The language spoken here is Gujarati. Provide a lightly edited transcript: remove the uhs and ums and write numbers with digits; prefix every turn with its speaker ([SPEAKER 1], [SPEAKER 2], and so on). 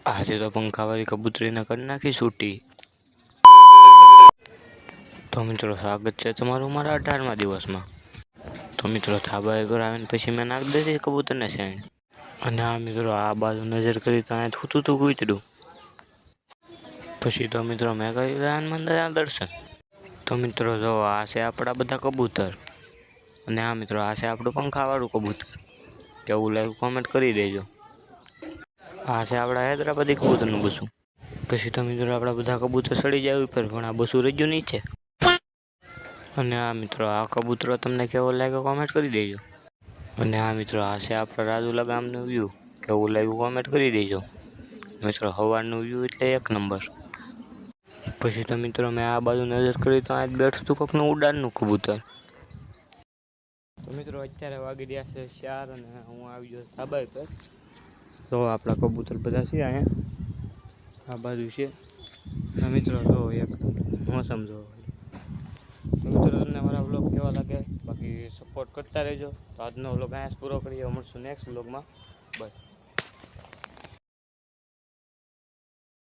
[SPEAKER 1] આજે તો પંખાવાળી કબૂતરીને કરી નાખી છૂટી। તો મિત્રો સ્વાગત છે તમારું મારા 18મા દિવસમાં। તો મિત્રો થાબા પર આવીને પછી મેં નાખી દીધી કબૂતરને સેણ। અને આ મિત્રો આ બાજુ નજર કરી તો અહીંયા થૂતું તું કૂતરું। પછી તો મિત્રો મેં કરી દીધા હનુમાન દર્શન। તો મિત્રો જો આ છે આપણા બધા કબૂતર, અને આ મિત્રો આ છે આપણું પંખાવાળું કબૂતર। કેવું લાગ્યું કોમેન્ટ કરી દેજો। આ છે આપણા હૈદરાબાદી કબૂતરનું બસું। પછી તો મિત્રો આપણા બધા કબૂતર સડી જાય ઉપર, પણ આ બસું રહી ગયું નીચે। અને આ મિત્રો આ કબૂતરો તમને કેવો લાગ્યો કોમેન્ટ કરી દેજો। અને આ મિત્રો આ છે આપણા રાજુલા ગામનું વ્યૂ, કેવું લાગ્યું કોમેન્ટ કરી દેજો। મિત્રો સવારનું વ્યૂ એટલે એક નંબર। પછી તો મિત્રો મેં આ બાજુ નજર કરી તો આ બેઠું હતું કોકનું ઉડાનનું કબૂતર। તો મિત્રો અત્યારે વાગી રહ્યા છે 4 અને હું આવી ગયો ધાબા પર। તો આપણા કબૂતર બધા છે અહીંયા આ બાજુ છે। મિત્રો જો એક મોસમ જો। તો મિત્રો તમને મારા વ્લોગ કેવા લાગે બાકી સપોર્ટ કરતા રહેજો। તો આજનો વ્લોગ અહીંયા પૂરો કરીએ, મળશું નેક્સ્ટ વ્લોગમાં। બાય।